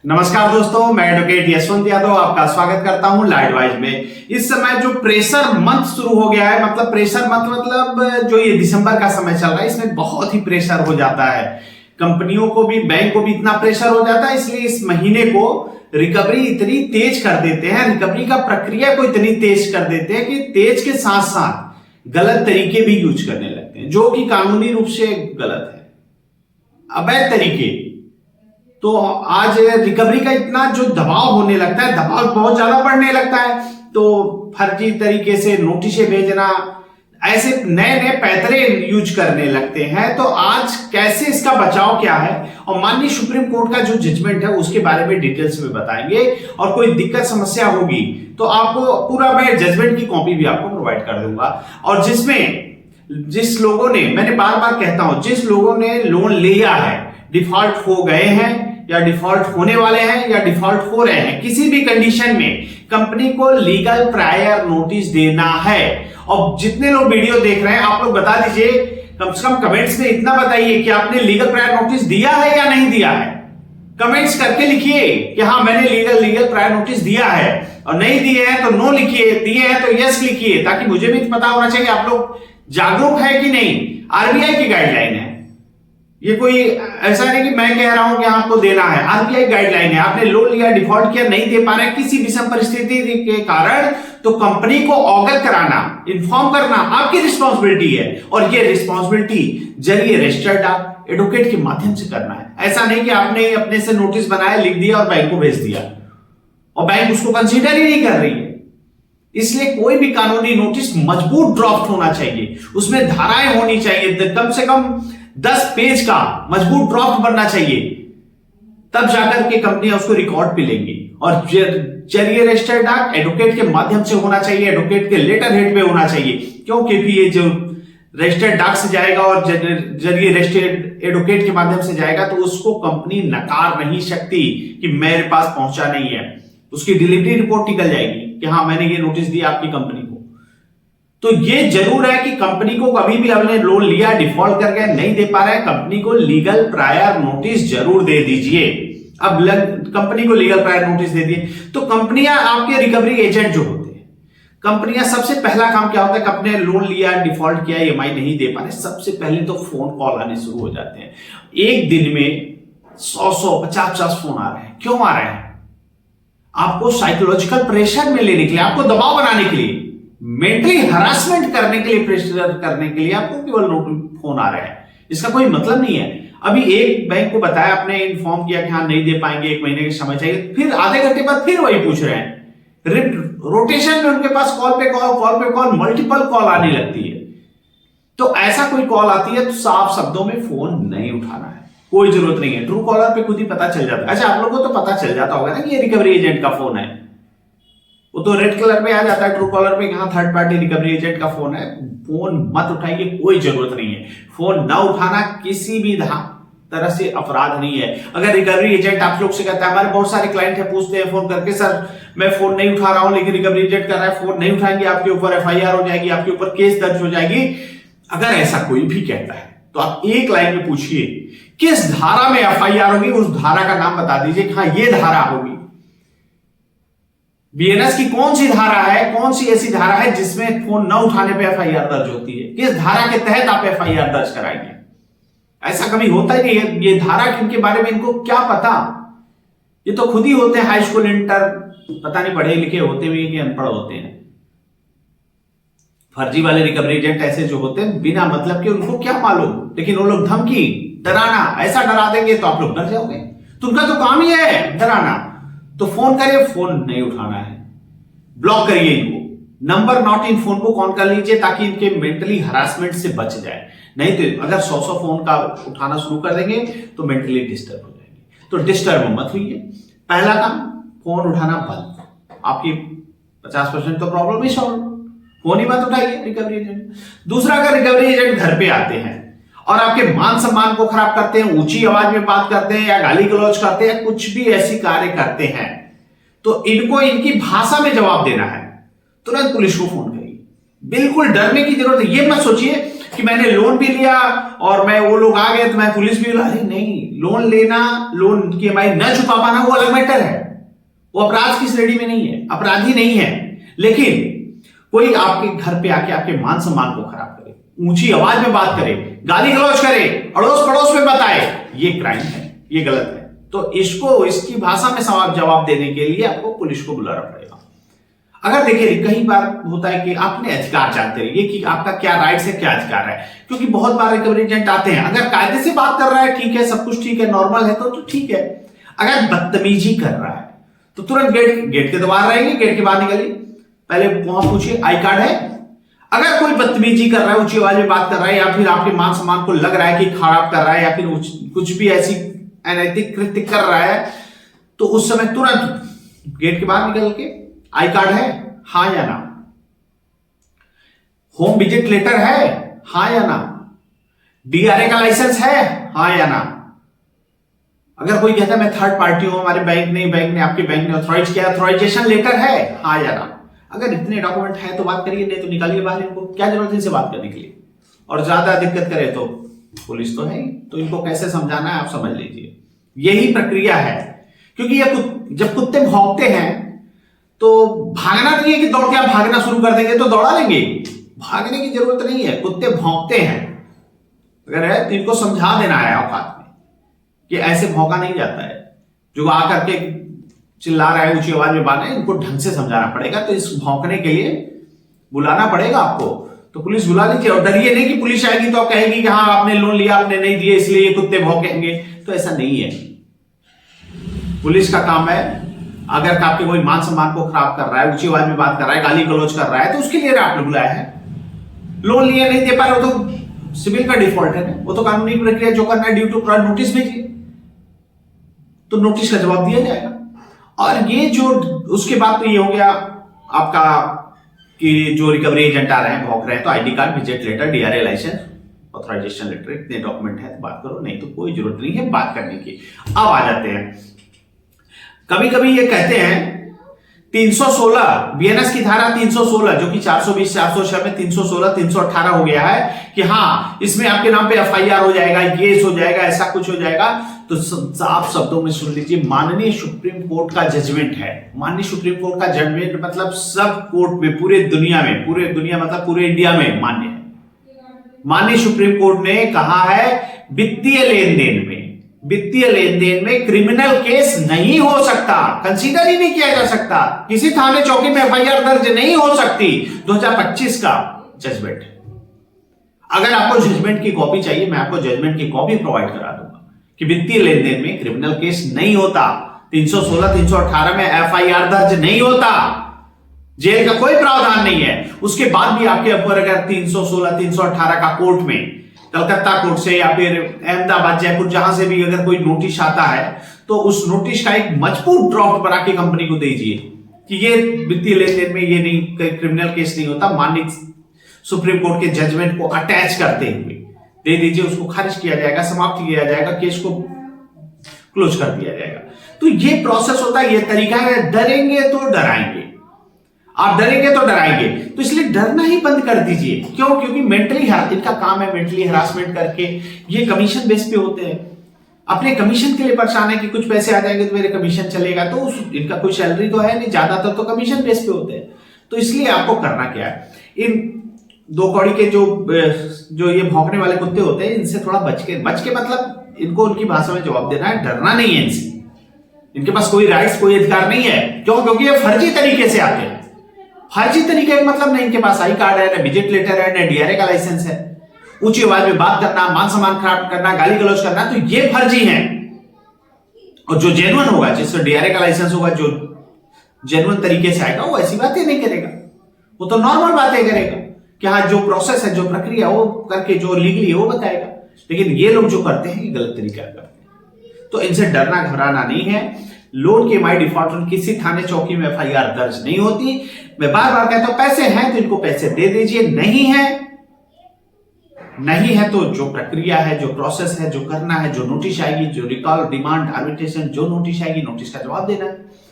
नमस्कार दोस्तों, मैं एडवोकेट यशवंत यादव आपका स्वागत करता हूं लॉ एडवाइज में। इस समय जो प्रेशर मंथ शुरू हो गया है, मतलब प्रेशर मंथ मतलब जो ये दिसंबर का समय चल रहा है, इसमें बहुत ही प्रेशर हो जाता है। कंपनियों को भी, बैंक को भी इतना प्रेशर हो जाता है, इसलिए इस महीने को रिकवरी इतनी तेज कर देते हैं, रिकवरी का प्रक्रिया को इतनी तेज कर देते हैं कि तेज के साथ साथ गलत तरीके भी यूज करने लगते हैं, जो कि कानूनी रूप से गलत है, अवैध तरीके। तो आज रिकवरी का इतना जो दबाव होने लगता है, दबाव बहुत ज्यादा बढ़ने लगता है, तो फर्जी तरीके से नोटिसें भेजना, ऐसे नए नए पैतरे यूज करने लगते हैं। तो आज कैसे इसका बचाव क्या है और माननीय सुप्रीम कोर्ट का जो जजमेंट है उसके बारे में डिटेल्स में बताएंगे, और कोई दिक्कत समस्या होगी तो आपको पूरा मैं जजमेंट की कॉपी भी आपको प्रोवाइड कर दूंगा। और जिस लोगों ने, मैंने बार बार कहता हूं, जिस लोगों ने लोन लिया है, डिफॉल्ट हो गए हैं या डिफॉल्ट होने वाले हैं या डिफॉल्ट हो रहे हैं, किसी भी कंडीशन में कंपनी को लीगल प्रायर नोटिस देना है। और जितने लोग वीडियो देख रहे हैं, आप लोग बता दीजिए, कम से कम कमेंट्स में इतना बताइए कि आपने लीगल प्रायर नोटिस दिया है या नहीं दिया है। कमेंट्स करके लिखिए कि हाँ मैंने लीगल प्रायर नोटिस दिया है, और नहीं दिए हैं तो नो लिखिए, दिए हैं तो यस लिखिए, ताकि मुझे भी पता होना चाहिए आप लोग जागरूक है कि नहीं। आरबीआई की गाइडलाइन है, ये कोई ऐसा नहीं कि मैं कह रहा हूं कि आपको देना है, आरबीआई गाइडलाइन है। आपने लोन लिया, डिफॉल्ट किया, नहीं दे पा रहे किसी विषम परिस्थिति के कारण, तो कंपनी को अवगत कराना, इन्फॉर्म करना आपकी रिस्पॉन्सिबिलिटी है, और ये रिस्पॉन्सिबिलिटी जरिए रजिस्टर्ड एडवोकेट के माध्यम से करना है। ऐसा नहीं कि आपने अपने से नोटिस बनाया, लिख दिया और बैंक को भेज दिया, और बैंक उसको कंसीडर ही नहीं कर रही है। इसलिए कोई भी कानूनी नोटिस मजबूत ड्राफ्ट होना चाहिए, उसमें धाराएं होनी चाहिए, कम से कम 10 पेज का मजबूत ड्राफ्ट बनना चाहिए, तब जाकर के कंपनियां उसको रिकॉर्ड पे लेंगी। और जरिए रजिस्टर्ड एडवोकेट के माध्यम से होना चाहिए, एडवोकेट के लेटर हेड पे होना चाहिए, क्योंकि ये जो रजिस्टर्ड डाक से जाएगा और जरिए रजिस्टर्ड एडवोकेट के माध्यम से जाएगा, तो उसको कंपनी नकार नहीं सकती कि मेरे पास पहुंचा नहीं है। उसकी डिलीवरी रिपोर्ट निकल जाएगी कि हाँ मैंने ये नोटिस दिया आपकी कंपनी को। तो ये जरूर है कि कंपनी को कभी भी आपने लोन लिया, डिफॉल्ट कर गए, नहीं दे पा रहे हैं, कंपनी को लीगल प्रायर नोटिस जरूर दे दीजिए। अब कंपनी को लीगल प्रायर नोटिस दे दिए तो कंपनियां, आपके रिकवरी एजेंट जो होते हैं, कंपनियां सबसे पहला काम क्या होता है, कंपनी लोन लिया, डिफॉल्ट किया, ईएमआई नहीं दे पा रहे, सबसे पहले तो फोन कॉल आने शुरू हो जाते हैं। एक दिन में 100 50 फोन आ रहे हैं। क्यों आ रहे हैं? आपको साइकोलॉजिकल प्रेशर में लेने के लिए, आपको दबाव बनाने के लिए, मेंटली हरासमेंट करने के लिए, प्रेशर करने के लिए आपको केवल फोन आ रहा है। इसका कोई मतलब नहीं है। अभी एक बैंक को बताया, आपने इन्फॉर्म किया कि हाँ नहीं दे पाएंगे, 1 महीने का समय चाहिए, फिर आधे घंटे बाद फिर वही पूछ रहे हैं। रोटेशन में उनके पास कॉल पे कॉल, मल्टीपल कॉल आने लगती है। तो ऐसा कोई कॉल आती है तो साफ शब्दों में फोन नहीं उठाना है, कोई जरूरत नहीं है। ट्रू कॉलर पे खुद ही पता चल जाता है। अच्छा, आप लोगों को तो पता चल जाता होगा ना कि ये रिकवरी एजेंट का फोन है, वो तो रेड कलर में आ जाता है ट्रू कॉलर पे, कहां थर्ड पार्टी रिकवरी एजेंट का फोन है। फोन मत उठाइए, कोई जरूरत नहीं है। फोन ना उठाना किसी भी तरह से अपराध नहीं है। अगर रिकवरी एजेंट आप लोग से कहता है, हमारे बहुत सारे क्लाइंट है, पूछते हैं फोन करके, सर मैं फोन नहीं उठा रहा हूं, लेकिन रिकवरी एजेंट कर रहा है, फोन नहीं उठाएंगे, आपके ऊपर एफआईआर हो जाएगी, आपके ऊपर केस दर्ज हो जाएगी। अगर ऐसा कोई भी कहता है तो आप एक लाइन में पूछिए किस धारा में एफआईआर होगी, उस धारा का नाम बता दीजिए। हाँ ये धारा होगी। बीएनएस की कौन सी धारा है, कौन सी ऐसी धारा है जिसमें फोन न उठाने पे एफआईआर दर्ज होती है, किस धारा के तहत आप एफआईआर दर्ज कराएंगे? ऐसा कभी होता ही नहीं है। ये धारा किनके बारे में इनको क्या पता? ये तो खुद ही होते हैं हाई स्कूल, इंटर, पता नहीं पढ़े लिखे होते हुए कि अनपढ़ होते हैं। फर्जी वाले रिकवरी एजेंट ऐसे जो होते हैं, बिना मतलब के, उनको क्या मालूम, लेकिन वो लोग धमकी, डराना, ऐसा डरा देंगे तो आप लोग डर जाओगे। तो उनका तो काम ही है डराना। तो फोन करिए, फोन नहीं उठाना है, ब्लॉक करिए इनको। नंबर नॉट इन फोन को ऑन कर लीजिए ताकि इनके मेंटली हरासमेंट से बच जाए। नहीं तो अगर 100 फोन का उठाना शुरू कर देंगे तो मेंटली डिस्टर्ब हो जाएंगे। तो डिस्टर्ब मत होइए। पहला काम, फोन उठाना बंद, आपकी 50% तो प्रॉब्लम ही सॉल्व। फोन ही मत उठाइए रिकवरी एजेंट। दूसरा, अगर रिकवरी एजेंट घर पे आते हैं और आपके मान सम्मान को खराब करते हैं, ऊंची आवाज में बात करते हैं या गाली गलौज करते हैं, कुछ भी ऐसी कार्य करते हैं, तो इनको इनकी भाषा में जवाब देना है। तुरंत पुलिस को फोन करिए। बिल्कुल डरने की जरूरत है। ये मत सोचिए कि मैंने लोन भी लिया और मैं, वो लोग आ गए तो मैं पुलिस भी बुला रही, नहीं। लोन लेना, लोन की ईएमआई न चुका पाना वो अलग मैटर है, वो अपराध की श्रेणी में नहीं है, अपराधी नहीं है। लेकिन कोई आपके घर पे आके आपके मान सम्मान को खराब करे, ऊंची आवाज में बात करे, गाली गलौज करे, अड़ोस पड़ोस में बताए, ये क्राइम है, ये गलत है। तो इसकी भाषा में जवाब देने के लिए आपको पुलिस को बुलाना पड़ेगा। अगर देखिए कई बार होता है कि आपने अधिकार जानते रहिए कि आपका क्या राइट्स है, क्या अधिकार है, क्योंकि बहुत बार रिकवरी एजेंट आते हैं, अगर कायदे से बात कर रहा है ठीक है, सब कुछ ठीक है, नॉर्मल है तो ठीक है। अगर बदतमीजी कर रहा है तो तुरंत गेट के द्वार रहेंगे, गेट के बाहर निकलिए, पहले वहां पूछिए आई कार्ड है। अगर कोई बदतमीजी कर रहा है, ऊंची आवाज में बात कर रहा है, या फिर आपके मान सम्मान को लग रहा है कि खराब कर रहा है, या फिर कुछ भी ऐसी अनैतिक कृत्य कर रहा है, तो उस समय तुरंत गेट के बाहर निकल के आई कार्ड है, हाँ या ना, होम विजिट लेटर है, हाँ या ना, डीआरए का लाइसेंस है, हाँ या ना। अगर कोई कहता है मैं थर्ड पार्टी हूं, हमारे बैंक ने आपके बैंक ने ऑथराइज किया, ऑथराइजेशन लेटर है, हाँ या ना। अगर इतने डॉक्यूमेंट है तो बात करिए, नहीं तो निकालिए बाहर इनको, क्या जरूरत है इनसे बात करने के लिए। और ज्यादा दिक्कत करे तो पुलिस तो है ही, तो इनको कैसे समझाना है आप समझ लीजिए, यही प्रक्रिया है। क्योंकि ये जब कुत्ते भौंकते हैं तो भागना नहीं है कि दौड़ के आप भागना शुरू कर देंगे तो दौड़ा लेंगे, भागने की जरूरत नहीं है, कुत्ते भौंकते हैं। अगर है तो इनको समझा देना है औकात में कि ऐसे भौंका नहीं जाता है, जो आकर के चिल्ला रहा है ऊंची आवाज में बात है, इनको ढंग से समझाना पड़ेगा। तो इस भौंकने के लिए बुलाना पड़ेगा आपको, तो पुलिस बुला लीजिए। और डरिए नहीं कि पुलिस आएगी तो कहेगी कि हाँ आपने लोन लिया, आपने नहीं दिए इसलिए ये कुत्ते भौंकेंगे, तो ऐसा नहीं है। पुलिस का काम है, अगर आपके कोई मान सम्मान को खराब कर रहा है, ऊंची आवाज में बात कर रहा है, गाली गलौज कर रहा है, तो उसके लिए आपने बुलाया है। लोन लिया नहीं दे पा रहे हो तो सिविल का डिफॉल्ट है, वो तो कानूनी प्रक्रिया जो करना है, ड्यू टू प्रोवाइड नोटिस भेजिए, तो नोटिस का जवाब दिया जाएगा। और ये जो उसके बाद तो ये हो गया आपका कि जो रिकवरी एजेंट आ रहे हैं भौंक रहे हैं, तो ID card, visit letter, DRA licence, authorisation letter, इतने डॉक्यूमेंट है तो बात करो, नहीं तो कोई जरूरत नहीं है बात करने की। अब आ जाते हैं, कभी कभी ये कहते हैं 316 बीएनएस की धारा 316 जो कि 420 406 में 316 318 हो गया है कि हाँ इसमें आपके नाम पे एफआईआर हो जाएगा, केस हो जाएगा, ऐसा कुछ हो जाएगा। तो साफ शब्दों में सुन लीजिए, माननीय सुप्रीम कोर्ट का जजमेंट है। माननीय सुप्रीम कोर्ट का जजमेंट मतलब सब कोर्ट में, पूरे दुनिया मतलब पूरे इंडिया में मान्य है। माननीय सुप्रीम कोर्ट ने कहा है वित्तीय लेन देन में क्रिमिनल केस नहीं हो सकता, कंसीडर ही नहीं किया जा सकता, किसी थाने चौकी में एफआईआर दर्ज नहीं हो सकती। 2025 का जजमेंट। अगर आपको जजमेंट की कॉपी चाहिए, मैं आपको जजमेंट की कॉपी प्रोवाइड करा दूंगा कि वित्तीय लेन देन में क्रिमिनल केस नहीं होता, 316 318 में एफआईआर दर्ज नहीं होता, जेल का कोई प्रावधान नहीं है। उसके बाद भी आपके ऊपर अगर 316 318 का कोर्ट में, कलकत्ता कोर्ट से या फिर अहमदाबाद, जयपुर, जहां से भी अगर कोई नोटिस आता है तो उस नोटिस का एक मजबूत ड्राफ्ट बना के कंपनी को दीजिए कि ये वित्तीय लेन देन में ये नहीं, क्रिमिनल केस नहीं होता, माननीय सुप्रीम कोर्ट के जजमेंट को अटैच करते हुए दे दीजिए, उसको खारिज किया जाएगा, समाप्त किया जाएगा, केस को क्लोज कर दिया जाएगा। तो ये प्रोसेस होता है, ये तरीका है। डरेंगे तो डराएंगे, आप डरेंगे तो डराएंगे, तो इसलिए डरना ही बंद कर दीजिए। क्यों? क्योंकि मेंटली इनका काम है मेंटली हरासमेंट करके, ये कमीशन बेस पे होते हैं, अपने कमीशन के लिए परेशान है कि कुछ पैसे आ जाएंगे तो मेरे कमीशन चलेगा, तो इनका कोई सैलरी तो है नहीं, ज्यादातर तो कमीशन बेस पे होते हैं। तो इसलिए आपको करना क्या है, इन दो कौड़ी के जो ये भौंकने वाले कुत्ते होते हैं, इनसे थोड़ा बच के मतलब इनको उनकी भाषा में जवाब देना है, डरना नहीं है इनसे। इनके पास कोई राइट्स, कोई अधिकार नहीं है। क्यों? क्योंकि ये फर्जी तरीके से आते हैं। फर्जी तरीके का मतलब नहीं, इनके पास आई कार्ड है, ना विजिट लेटर है, ना डीआरए का लाइसेंस है, ऊंची आवाज में बात करना, मान सम्मान खराब करना, गाली गलौज करना, तो ये फर्जी है। और जो जेन्युइन होगा, जिससे डीआरए का लाइसेंस होगा, जो जेन्युइन तरीके से आएगा, वो ऐसी बातें नहीं करेगा, वो तो नॉर्मल बातें करेगा कि हाँ जो प्रोसेस है, जो प्रक्रिया वो करके जो लीगली है वो बताएगा। लेकिन ये लोग जो करते हैं ये गलत तरीका करते हैं, तो इनसे डरना घबराना नहीं है। लोन की ईएमआई डिफॉल्टर किसी थाने चौकी में एफआईआर दर्ज नहीं होती। मैं बार बार कहता हूं, पैसे हैं तो इनको पैसे दे दीजिए, नहीं है तो जो प्रक्रिया है, जो प्रोसेस है, जो करना है, जो नोटिस आएगी, जो रिकॉल, डिमांड, आर्बिट्रेशन, जो नोटिस आएगी, नोटिस का जवाब देना है।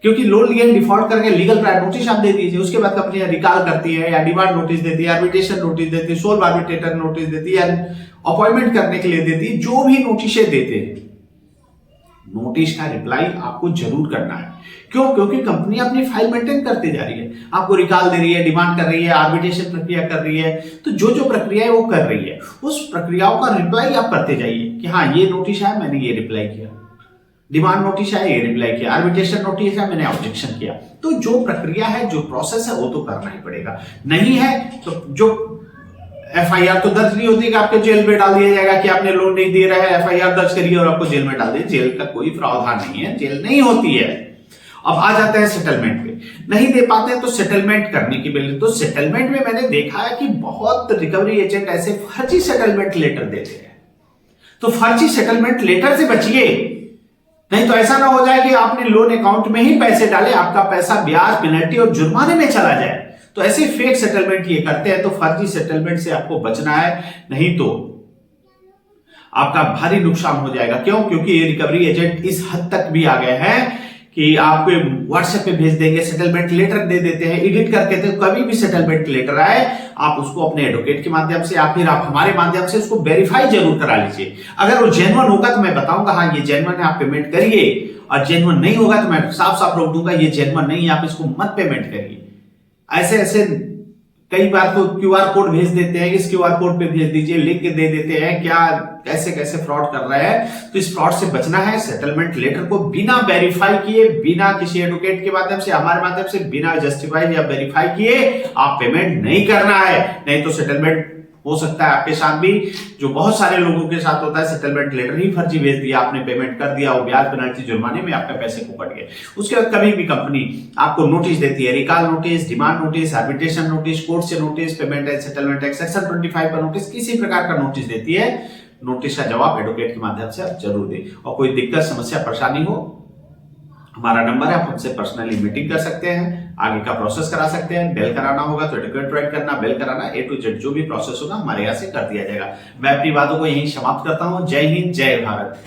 क्योंकि लोन लिया डिफॉल्ट करके लीगल प्रायर नोटिस आप दे दीजिए, उसके बाद कंपनी रिकॉल करती है या डिमांड नोटिस देती है, आर्बिट्रेशन नोटिस देती है, सोल आर्बिट्रेटर नोटिस देती है, अपॉइंटमेंट करने के लिए देती है, जो भी नोटिसें देते हैं नोटिस का रिप्लाई आपको जरूर करना है। क्यों? क्योंकि कंपनी अपनी फाइल मेंटेन करती जा रही है, आपको रिकॉल दे रही है, डिमांड कर रही है, आर्बिट्रेशन प्रक्रिया कर रही है, तो जो जो प्रक्रिया है वो कर रही है, उस प्रक्रियाओं का रिप्लाई आप करते जाइए कि हाँ ये नोटिस आया, मैंने ये रिप्लाई किया, डिमांड नोटिस आया, ये रिप्लाई किया, आर्बिट्रेशन नोटिस आया, मैंने ऑब्जेक्शन किया। तो जो प्रक्रिया है, जो प्रोसेस है, वो तो करना ही पड़ेगा। नहीं है तो जो एफआईआर तो दर्ज नहीं होती कि आपके जेल में डाल दिया जाएगा कि आपने लोन नहीं दे रहा है, एफआईआर दर्ज करिए और आपको जेल में डाल दिए। जेल का कोई प्रावधान नहीं है, जेल नहीं होती है। अब आ जाते हैं सेटलमेंट पे। नहीं दे पाते हैं तो सेटलमेंट करने की बिल। तो सेटलमेंट में मैंने देखा है कि बहुत रिकवरी एजेंट ऐसे फर्जी सेटलमेंट लेटर देते हैं, तो फर्जी सेटलमेंट लेटर से बचिए, नहीं तो ऐसा ना हो जाए कि आपने लोन अकाउंट में ही पैसे डाले, आपका पैसा ब्याज, पेनल्टी और जुर्माने में चला जाए। तो ऐसे फेक सेटलमेंट ये करते हैं, तो फर्जी सेटलमेंट से आपको बचना है, नहीं तो आपका भारी नुकसान हो जाएगा। क्यों? क्योंकि ये रिकवरी एजेंट इस हद तक भी आ गए हैं कि आपको व्हाट्सएप पे भेज देंगे, सेटलमेंट लेटर दे देते हैं एडिट करके। तो कभी भी सेटलमेंट लेटर आए, आप उसको अपने एडवोकेट के माध्यम से या फिर आप हमारे माध्यम से उसको वेरीफाई जरूर करा लीजिए। अगर वो जेन्युइन होगा तो मैं बताऊंगा हाँ ये जेन्युइन है, आप पेमेंट करिए, और जेन्युइन नहीं होगा तो मैं साफ साफ रोक दूंगा ये जेन्युइन नहीं है, आप इसको मत पेमेंट करिए। ऐसे ऐसे कई बार तो क्यूआर कोड भेज देते हैं, इस क्यूआर कोड पे भेज दीजिए, लिख के दे देते हैं, क्या कैसे कैसे फ्रॉड कर रहे हैं। तो इस फ्रॉड से बचना है। सेटलमेंट लेटर को बिना वेरीफाई किए, बिना किसी एडवोकेट के माध्यम से, हमारे माध्यम से, बिना जस्टिफाई या वेरीफाई किए आप पेमेंट नहीं करना है। नहीं तो सेटलमेंट हो सकता है आपके साथ भी, जो बहुत सारे लोगों के साथ होता है, सेटलमेंट लेटर ही फर्जी भेज दिया, आपने पेमेंट कर दिया, वो ब्याज, पेनल्टी, जुर्माने में आपके पैसे को कट गए। उसके बाद कभी भी कंपनी आपको नोटिस देती है, recall notice, demand notice, arbitration notice, court से notice, payment and settlement act section 25 का नोटिस, किसी प्रकार का नोटिस देती है, नोटिस का जवाब एडवोकेट के माध्यम से आप जरूर दें। और कोई दिक्कत, समस्या, परेशानी हो, हमारा नंबर है, आप हमसे पर्सनली मीटिंग कर सकते हैं, आगे का प्रोसेस करा सकते हैं। बेल कराना होगा तो एडवोकेट राइट करना, बेल कराना, A to Z जो भी प्रोसेस होगा हमारे यहाँ से कर दिया जाएगा। मैं अपनी बातों को यहीं समाप्त करता हूँ। जय हिंद, जय भारत।